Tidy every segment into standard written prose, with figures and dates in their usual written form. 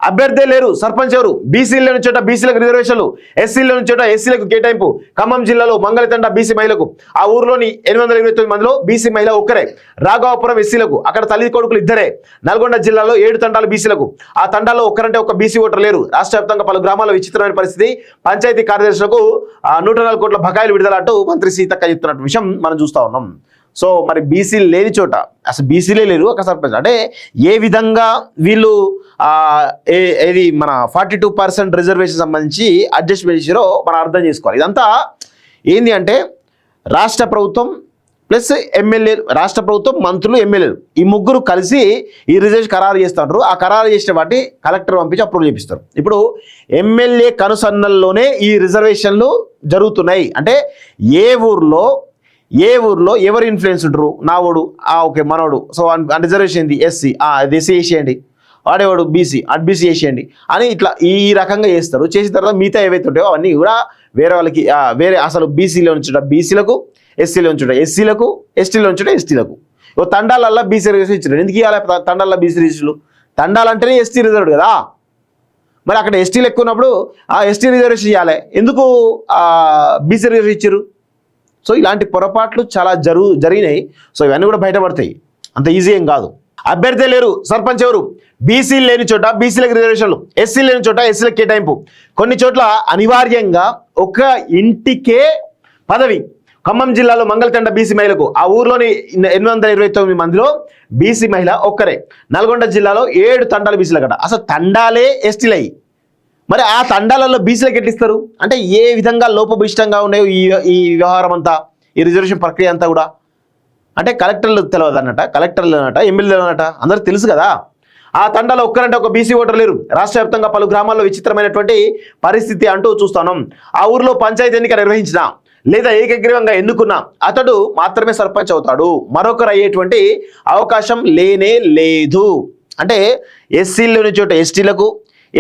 అభ్యర్థే లేరు, సర్పంచ్ ఎవరు? బీసీల నుంచి చోట బీసీలకు రిజర్వేషన్లు, ఎస్సీల నుంచి చోట ఎస్సీలకు కేటాయింపు. ఖమ్మం జిల్లాలో మంగళతండ బీసీ మహిళకు, ఆ ఊర్లోని 829 మందిలో బీసీ మహిళ ఒక్కరే. రాఘవాపురం ఎస్సీలకు, అక్కడ తల్లి కొడుకులు ఇద్దరే. నల్గొండ జిల్లాలో 7 తండాలు బీసీలకు, ఆ తండాల్లో ఒక్కరంటే ఒక్క బీసీ ఓటర్ లేరు. రాష్ట్ర వ్యాప్తంగా పలు గ్రామాల్లో విచిత్రమైన పరిస్థితి. పంచాయతీ కార్యదర్శులకు 104 కోట్ల బకాయిలు విడుదల అంటూ మంత్రి సీతక్క చెప్తున్న విషయం మనం చూస్తా ఉన్నాం. సో మరి బీసీలు లేని చోట అసలు బీసీలే లేరు ఒక సర్పంచ్ అంటే ఏ విధంగా వీళ్ళు ఏది మన 42% రిజర్వేషన్ సంబంధించి అడ్జస్ట్మెంట్ చేసారో మనం అర్థం చేసుకోవాలి. ఇదంతా ఏంది అంటే రాష్ట్ర ప్రభుత్వం ప్లస్ ఎమ్మెల్యే, రాష్ట్ర ప్రభుత్వం, మంత్రులు, ఎమ్మెల్యేలు ఈ ముగ్గురు కలిసి ఈ రిజర్వేషన్ ఖరారు చేస్తారు. ఆ ఖరారు చేసిన వాటి కలెక్టర్ పంపించి అప్రూవ్ చేపిస్తారు. ఇప్పుడు ఎమ్మెల్యే కనుసన్నల్లోనే ఈ రిజర్వేషన్లు జరుగుతున్నాయి. అంటే ఏ ఊర్లో ఎవరు ఇన్ఫ్లుయెన్స్ ఉంటారు? నావోడు, ఓకే మనోడు, సో రిజర్వేషన్ ఏంది ఎస్సీ, అది ఎస్సీ వేసేయండి, వాడేవాడు బీసీ, బీసీ వేసేయండి అని ఇట్లా ఈ రకంగా చేస్తారు. చేసిన తర్వాత మిగతా ఏవైతే ఉంటాయో అవన్నీ కూడా వేరే వాళ్ళకి, వేరే అసలు బీసీలో నుంచి బీసీలకు, ఎస్సీలో నుంచి ఎస్సీలకు, ఎస్టీలో నుంచి ఎస్టీలకు. తండాలల్లో బీసీ రిజర్వేషన్ ఇచ్చారు. ఎందుకు ఇవ్వాలి తండాల్లో బీసీ రిజర్వేషన్లు? తండాలంటేనే ఎస్టీ రిజర్వ్డ్ కదా. మరి అక్కడ ఎస్టీలు ఎక్కువ ఉన్నప్పుడు ఆ ఎస్టీ రిజర్వేషన్ ఇవ్వాలి, ఎందుకు బీసీ రిజర్వేషన్ ఇచ్చారు? సో ఇలాంటి పొరపాట్లు చాలా జరిగినాయి. సో ఇవన్నీ కూడా బయటపడతాయి, అంత ఈజీ ఏం కాదు. అభ్యర్థి లేరు, సర్పంచ్ ఎవరు? బీసీలు లేని చోట బీసీలకు రిజర్వేషన్లు, ఎస్సీలు లేని చోట ఎస్సీలకు కేటాయింపు. కొన్ని చోట్ల అనివార్యంగా ఒక ఇంటికే పదవి. ఖమ్మం జిల్లాలో మంగళతండ బీసీ మహిళకు, ఆ ఊర్లోని 829 మందిలో బీసీ మహిళ ఒక్కరే. నల్గొండ జిల్లాలో 7 తండాలు బీసీలు కదా. అసలు తండాలే ఎస్టీలయ్యి, మరి ఆ తండాలలో బీసీలకు ఎట్లిస్తారు? అంటే ఏ విధంగా లోపభూయిష్టంగా ఉన్నాయో ఈ వ్యవహారం అంతా, ఈ రిజర్వేషన్ ప్రక్రియ అంతా కూడా. అంటే కలెక్టర్లు తెలియదు అన్నట, కలెక్టర్లు అన్నట, ఎమ్మెల్యేలు అన్నట, అందరికి తెలుసు కదా. ఆ తండాలో ఒక్కరంటే ఒక బీసీ ఓటర్ లేరు. రాష్ట్ర వ్యాప్తంగా పలు గ్రామాల్లో విచిత్రమైనటువంటి పరిస్థితి అంటూ చూస్తున్నాం. ఆ ఊరిలో పంచాయతీ ఎన్నిక నిర్వహించిన లేదా ఏకగ్రీవంగా ఎన్నుకున్న అతడు మాత్రమే సర్పంచ్ అవుతాడు, మరొకరు అయ్యేటువంటి అవకాశం లేనే లేదు. అంటే ఎస్సీలోని చోట ఎస్టీలకు,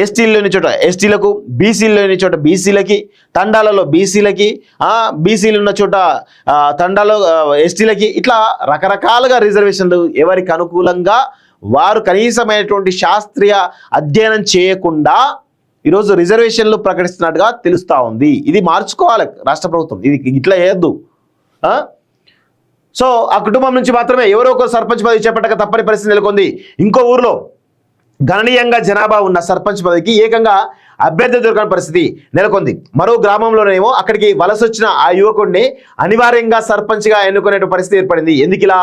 ఎస్టీలోని చోట ఎస్టీలకు, బీసీలోని చోట బీసీలకి, తండాలలో బీసీలకి, బీసీలు ఉన్న చోట తండాలో ఎస్టీలకి, ఇట్లా రకరకాలుగా రిజర్వేషన్లు ఎవరికి అనుకూలంగా వారు కనీసమైనటువంటి శాస్త్రీయ అధ్యయనం చేయకుండా ఈరోజు రిజర్వేషన్లు ప్రకటిస్తున్నట్టుగా తెలుస్తూ ఉంది. ఇది మార్చుకోవాలి రాష్ట్ర ప్రభుత్వం, ఇది ఇట్లా చేయొద్దు. సో ఆ కుటుంబం నుంచి మాత్రమే ఎవరో ఒకరు సర్పంచ్ పదవి చేపట్టక తప్పని పరిస్థితి నెలకొంది. ఇంకో ఊర్లో గణనీయంగా జనాభా ఉన్న సర్పంచ్ పదవికి ఏకంగా అభ్యర్థి దొరకని పరిస్థితి నెలకొంది. మరో గ్రామంలోనేమో అక్కడికి వలస వచ్చిన ఆ యువకుడిని అనివార్యంగా సర్పంచ్గా ఎన్నుకునే పరిస్థితి ఏర్పడింది. ఎందుకు ఇలా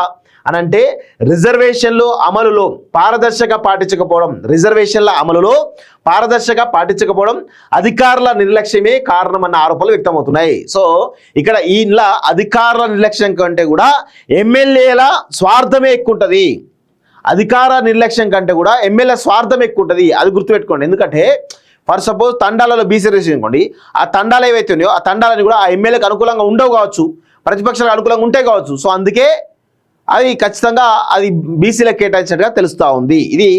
అనంటే రిజర్వేషన్లు అమలులో పారదర్శక పాటించకపోవడం, రిజర్వేషన్ల అమలులో పారదర్శక పాటించకపోవడం, అధికారుల నిర్లక్ష్యమే కారణమన్న ఆరోపణలు వ్యక్తమవుతున్నాయి. సో ఇక్కడ ఇలా అధికారుల నిర్లక్ష్యం కంటే కూడా ఎమ్మెల్యేల స్వార్థమే ఎక్కువ ఉంటుంది. అధికార నిర్లక్ష్యం కంటే కూడా ఎమ్మెల్యే స్వార్థం ఎక్కువ ఉంటుంది, అది గుర్తుపెట్టుకోండి. ఎందుకంటే ఫర్ సపోజ్ తండాలలో బీసీ రిజర్వేషన్ అనుకోండి, ఆ తండాలు ఏవైతే ఉన్నాయో ఆ తండాలని కూడా ఆ ఎమ్మెల్యేకి అనుకూలంగా ఉండవు కావచ్చు, ప్రతిపక్షాలకు అనుకూలంగా ఉంటే కావచ్చు. సో అందుకే అది ఖచ్చితంగా అది బీసీలకు కేటాయించినట్టుగా తెలుస్తూ ఉంది. ఇది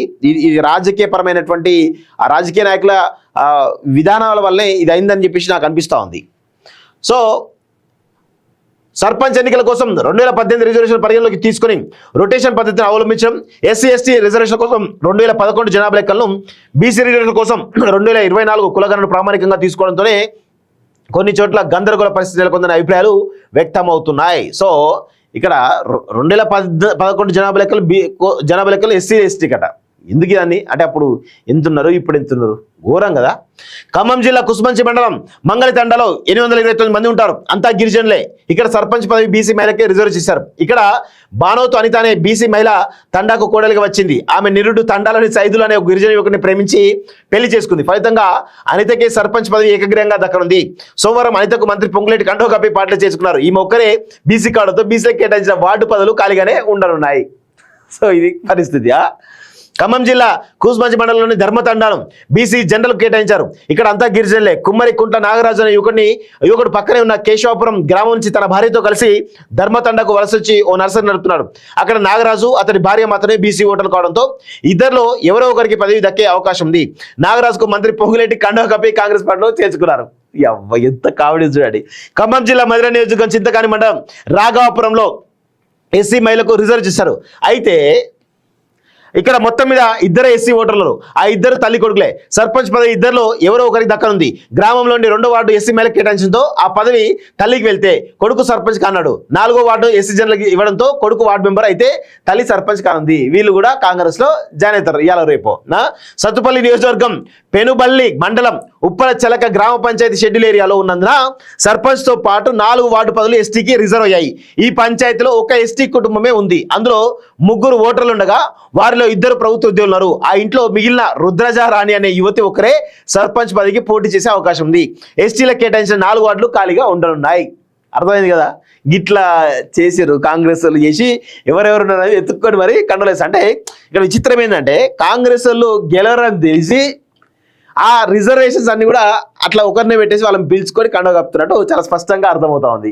రాజకీయపరమైనటువంటి ఆ రాజకీయ నాయకుల విధానాల వల్లే ఇది అయిందని చెప్పేసి నాకు అనిపిస్తూ ఉంది. సో సర్పంచ్ ఎన్నికల కోసం 2018 రిజర్వేషన్ పరిగణలోకి తీసుకుని రొటేషన్ పద్ధతిని అవలంబించడం, ఎస్సీ ఎస్టీ రిజర్వేషన్ కోసం 2011 జనాభా లెక్కలను, బీసీ రిజర్వేషన్ కోసం 2024 కులగణను ప్రామాణికంగా తీసుకోవడంతోనే కొన్ని చోట్ల గందరగోళ పరిస్థితి నెలకొందనే అభిప్రాయాలు వ్యక్తమవుతున్నాయి. సో ఇక్కడ 2011 జనాభా లెక్కలు ఎస్సీ ఎస్టీ కట. ఎందుకు దాన్ని అంటే అప్పుడు ఎంతున్నారు, ఇప్పుడు ఎంతున్నారు, ఘోరం కదా. ఖమ్మం జిల్లా కుసుమంచి మండలం మంగళతండలో 829 మంది ఉంటారు, అంతా గిరిజనులే. ఇక్కడ సర్పంచ్ పదవి బీసీ మహిళకే రిజర్వ్ చేశారు. ఇక్కడ బానోతు అనిత అనే బీసీ మహిళ తండాకు కోడలిగా వచ్చింది. ఆమె నిరుడు తండాలోని సైదులు అనే ఒక గిరిజన యువకుని ప్రేమించి పెళ్లి చేసుకుంది. ఫలితంగా అనితకే సర్పంచ్ పదవి ఏకగ్రీవంగా దక్కనుంది. సోమవారం అనితకు మంత్రి పొంగులేటి కండో కప్పి పాటలు చేసుకున్నారు. ఈమె ఒక్కరే బీసీ కార్డుతో బీసీలకు కేటాయించిన వార్డు పదవులు ఖాళీగానే ఉండనున్నాయి. సో ఇది పరిస్థితి. ఖమ్మం జిల్లా కూసుమంచి మండలంలోని ధర్మతండాను బీసీ జనరల్ కేటాయించారు. ఇక్కడ అంతా గిరిజనులే. కుమ్మరి కుంట నాగరాజు అనే యువకుడు పక్కనే ఉన్న కేశవాపురం గ్రామం నుంచి తన భార్యతో కలిసి ధర్మతండకు వలస వచ్చి ఓ నర్సరీ నడుపుతున్నాడు. అక్కడ నాగరాజు అతని భార్య మాత్రమే బీసీ ఓటర్లు కావడంతో ఇద్దరిలో ఎవరో ఒకరికి పదవి దక్కే అవకాశం ఉంది. నాగరాజుకు మంత్రి పొంగులేటి కండవ కప్పి కాంగ్రెస్ పార్టీలో చేర్చుకున్నారు. ఎంత కామెడీ చూడండి. ఖమ్మం జిల్లా మధుర నియోజకవర్గం చింతకాని మండలం రాఘవాపురంలో ఎస్సీ మహిళకు రిజర్వ్ చేశారు. అయితే ఇక్కడ మొత్తం మీద ఇద్దరు ఎస్సీ ఓటర్లు, ఆ ఇద్దరు తల్లి కొడుకులే. సర్పంచ్ పదవి ఇద్దరులో ఎవరో ఒకరికి దక్కనుంది. గ్రామంలోని 2వ వార్డు ఎస్సీ మహిళకు కేటాయించడంతో ఆ పదవి తల్లికి వెళ్తే కొడుకు సర్పంచ్ కాన్నాడు. 4వ వార్డు ఎస్సీ జనులకు ఇవ్వడంతో కొడుకు వార్డు మెంబర్ అయితే తల్లి సర్పంచ్ కానుంది. వీళ్ళు కూడా కాంగ్రెస్ లో జాయిన్ అవుతారు ఇవాళ రేపు. సత్తుపల్లి నియోజకవర్గం పెనుబల్లి మండలం ఉప్పల చలక గ్రామ పంచాయతీ షెడ్యూల్ ఏరియాలో ఉన్నందున సర్పంచ్ తో పాటు 4 వార్డు పదవులు ఎస్టీకి రిజర్వ్ అయ్యాయి. ఈ పంచాయతీలో ఒక ఎస్టీ కుటుంబమే ఉంది. అందులో 3 ఓటర్లు ఉండగా వారిలో 2 ప్రభుత్వ ఉద్యోగులు ఉన్నారు. ఆ ఇంట్లో మిగిలిన రుద్రజ రాణి అనే యువతి ఒకరే సర్పంచ్ పదవికి పోటీ చేసే అవకాశం ఉంది. ఎస్టీలకు కేటాయించిన 4 వార్డులు ఖాళీగా ఉండనున్నాయి. అర్థమైంది కదా? గిట్లా చేసారు కాంగ్రెస్ వాళ్ళు చేసి ఎవరెవరు ఉన్నారని ఎత్తుక్కొని మరి కండలేసి. అంటే ఇక్కడ విచిత్రం ఏంటంటే కాంగ్రెస్ వాళ్ళు గెలవరని తెలిసి ఆ రిజర్వేషన్స్ అన్ని కూడా అట్లా ఒకరిని పెట్టేసి వాళ్ళని పిలుచుకొని కండవ కప్పుతున్నట్టు చాలా స్పష్టంగా అర్థమవుతా ఉంది.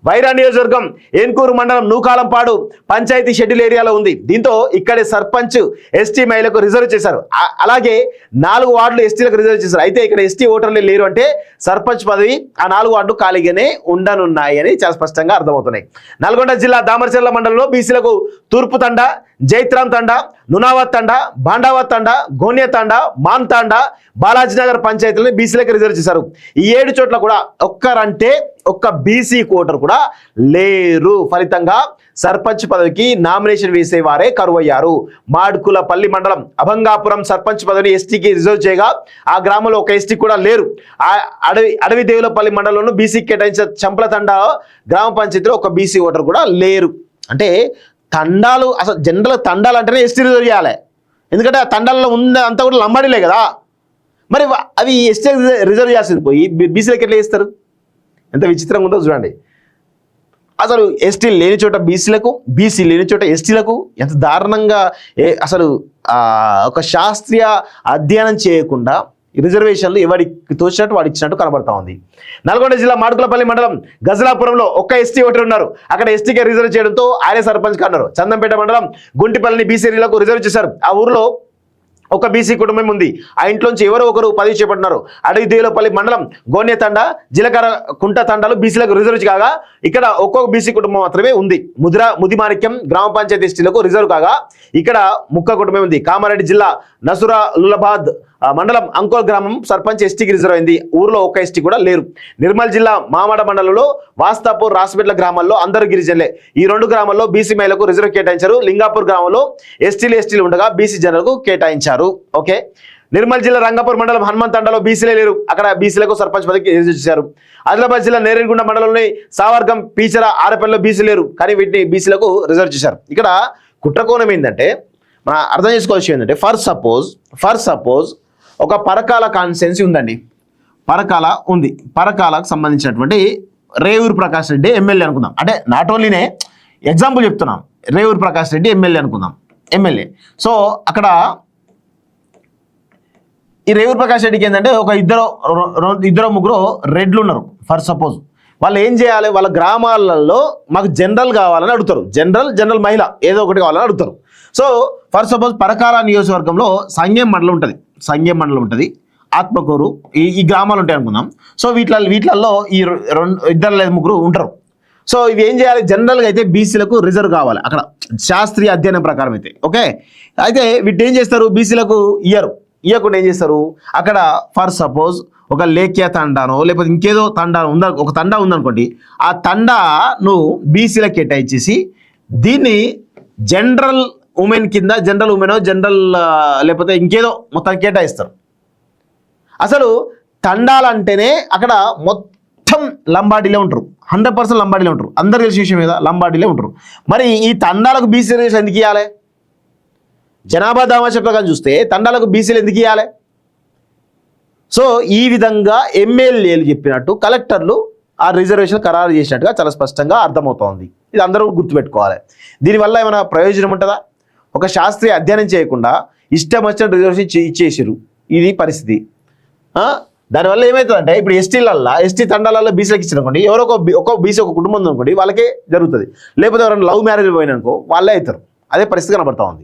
వైరా నియోజకవర్గం ఏన్కూరు మండలం నూకాలంపాడు పంచాయతీ షెడ్యూల్ ఏరియాలో ఉంది. దీంతో ఇక్కడే సర్పంచ్ ఎస్టీ మహిళకు రిజర్వ్ చేశారు. అలాగే 4 వార్డులు ఎస్టీలకు రిజర్వ్ చేశారు. అయితే ఇక్కడ ఎస్టీ ఓటర్లు లేరు అంటే సర్పంచ్ పదవి ఆ 4 వార్డులు ఖాళీగానే ఉండనున్నాయి అని చాలా స్పష్టంగా అర్థమవుతున్నాయి. నల్గొండ జిల్లా దామరచర్ల మండలంలో బీసీలకు తూర్పు తండ, జైత్రాం తండ, నునావత్ తండ, బాండావత్ తండ, గోన్య తండ, మాన్ తండ, బాలాజీనగర్ పంచాయతీలను బీసీలకు రిజర్వ్ చేశారు. ఈ 7 చోట్ల కూడా ఒక్క బీసీ ఓటర్ కూడా లేరు. ఫలితంగా సర్పంచ్ పదవికి నామినేషన్ వేసేవారే కరువయ్యారు. మాడుకులపల్లి మండలం అభంగాపురం సర్పంచ్ పదవిని ఎస్టీకి రిజర్వ్ చేయగా ఆ గ్రామంలో ఒక ఎస్టీ కూడా లేరు. అడవి దేవులపల్లి మండలంలో బీసీ కేటాయించిన చంపల తండ గ్రామ పంచాయతీలో ఒక బీసీ ఓటర్ కూడా లేరు. అంటే తండాలు అసలు జనరల్ తండాలు అంటేనే ఎస్టీ రిజర్వ్ చేయాలి. ఎందుకంటే ఆ తండాలలో ఉంది అంతా కూడా లంబాడీలే కదా. మరి అవి ఎస్టీ రిజర్వ్ చేయాల్సింది పోయి బీసీలకు ఎట్లా చేస్తారు? ఎంత విచిత్రంగా ఉందో చూడండి. అసలు ఎస్టీ లేని చోట బీసీలకు, బీసీ లేని చోట ఎస్టీలకు ఎంత దారుణంగా అసలు ఒక శాస్త్రీయ అధ్యయనం చేయకుండా రిజర్వేషన్లు ఎవరికి తోచినట్టు వాడు ఇచ్చినట్టు కనబడతా ఉంది. నల్గొండ జిల్లా మాడుకులపల్లి మండలం గజలాపురంలో ఒక్క ఎస్టీ ఓటర్ ఉన్నారు. అక్కడ ఎస్టీకి రిజర్వ్ చేయడంతో ఆయనే సర్పంచ్ అన్నారు. చందంపేట మండలం గుంటిపల్లిని బీసీలకు రిజర్వ్ చేశారు. ఆ ఊరిలో ఒక బీసీ కుటుంబం ఉంది. ఆ ఇంట్లోంచి ఎవరో ఒకరు పదవి చేపట్టినారు. అడవి దేవులపల్లి మండలం గోన్య తండ, జీలకర్ర కుంట తండాలు బీసీలకు రిజర్వ్ కాగా ఇక్కడ ఒక్కొక్క బీసీ కుటుంబం మాత్రమే ఉంది. ముదిమాణిక్యం గ్రామ పంచాయతీ ఎస్టీలకు రిజర్వ్ కాగా ఇక్కడ ముక్క కుటుంబం ఉంది. కామారెడ్డి జిల్లా నసురాలులాబాద్ మండలం అంకోల్ గ్రామం సర్పంచ్ ఎస్టీకి రిజర్వ్ అయింది. ఊర్లో ఒక్క ఎస్టీ కూడా లేరు. నిర్మల్ జిల్లా మామాడ మండలంలో వాస్తాపూర్, రాసిపెట్ల గ్రామాల్లో అందరూ గిరిజనులే. ఈ 2 గ్రామాల్లో బీసీ మహిళలకు రిజర్వ్ కేటాయించారు. లింగాపూర్ గ్రామంలో ఎస్టీలు ఉండగా బీసీ జనరల్కు కేటాయించారు. ఓకే. నిర్మల్ జిల్లా రంగాపూర్ మండలం హనుమంత్ తండాలో బీసీలే లేరు. అక్కడ బీసీలకు సర్పంచ్ పదవికి రిజర్వ్ చేశారు. ఆదిలాబాద్ జిల్లా నేరేడుగుండ మండలంలోని సావర్గం, పీచర, ఆరపల్లిలో బీసీ లేరు. కానీ వీటిని బీసీలకు రిజర్వ్ చేశారు. ఇక్కడ కుట్రకోణం ఏంటంటే మనం అర్థం చేసుకోవాల్సి ఏంటంటే ఫర్ సపోజ్ ఒక పరకాల కాన్స్టిట్యున్సీ ఉందండి. పరకాల ఉంది. పరకాలకు సంబంధించినటువంటి రేవూరు ప్రకాష్ రెడ్డి ఎమ్మెల్యే అనుకుందాం. అంటే నాట్ ఓన్లీనే ఎగ్జాంపుల్ చెప్తున్నాం. రేవూరు ప్రకాష్ రెడ్డి ఎమ్మెల్యే అనుకుందాం. ఎమ్మెల్యే. సో అక్కడ ఈ రేవూరు ప్రకాష్ రెడ్డికి ఏంటంటే ఒక ఇద్దరు ముగ్గురు రెడ్లు ఉన్నారు. ఫర్ సపోజ్ వాళ్ళు ఏం చేయాలి? వాళ్ళ గ్రామాలలో మాకు జనరల్ కావాలని అడుగుతారు. జనరల్ మహిళ ఏదో ఒకటి కావాలని అడుగుతారు. సో ఫర్ సపోజ్ పరకాల నియోజకవర్గంలో సంగెం మండలం ఉంటుంది, ఆత్మకూరు, ఈ గ్రామాలు ఉంటాయి అనుకుందాం. సో వీటిలలో ఈ 2 లేదా 3 ఉంటారు. సో ఇవి ఏం చేయాలి? జనరల్గా అయితే బీసీలకు రిజర్వ్ కావాలి అక్కడ శాస్త్రీయ అధ్యయనం ప్రకారం అయితే. ఓకే. అయితే వీటి ఏం చేస్తారు? బీసీలకు ఇయ్యకుండా ఏం చేస్తారు? అక్కడ ఫర్ సపోజ్ ఒక లేఖ్య తండానో లేకపోతే ఇంకేదో ఒక తండా ఉందనుకోండి. ఆ తండాను బీసీలకు కేటాయించేసి దీన్ని జనరల్ ఉమెన్ కింద జనరల్ లేకపోతే ఇంకేదో మొత్తం కేటాయిస్తారు. అసలు తండాలంటేనే అక్కడ మొత్తం లంబాడీలే ఉంటారు. 100% లంబాడీలే ఉంటారు. అందరు తెలిసిన విషయం మీద లంబాడీలే ఉంటారు. మరి ఈ తండాలకు బీసీ రిజర్వేషన్ ఎందుకు ఇవ్వాలి? జనాభా దామాషా ప్రకారం చూస్తే తండాలకు బీసీలు ఎందుకు ఇవ్వాలి? సో ఈ విధంగా ఎమ్మెల్యేలు చెప్పినట్టు కలెక్టర్లు ఆ రిజర్వేషన్ ఖరారు చేసినట్టుగా చాలా స్పష్టంగా అర్థమవుతోంది. ఇది అందరూ గుర్తుపెట్టుకోవాలి. దీనివల్ల ఏమైనా ప్రయోజనం ఉంటుందా? ఒక శాస్త్రీయ అధ్యయనం చేయకుండా ఇష్టం వచ్చిన రిజర్వేషన్ ఇచ్చేసారు. ఇది పరిస్థితి. దానివల్ల ఏమవుతుందంటే ఇప్పుడు ఎస్టీ తండాలలో బీసీలకు ఇచ్చిననుకోండి, ఎవరో ఒక బీసీ ఒక కుటుంబం ఉందనుకోండి, వాళ్ళకే జరుగుతుంది. లేకపోతే ఎవరైనా లవ్ మ్యారేజ్ పోయిననుకో వాళ్ళే అవుతారు. అదే పరిస్థితి కనబడతా ఉంది.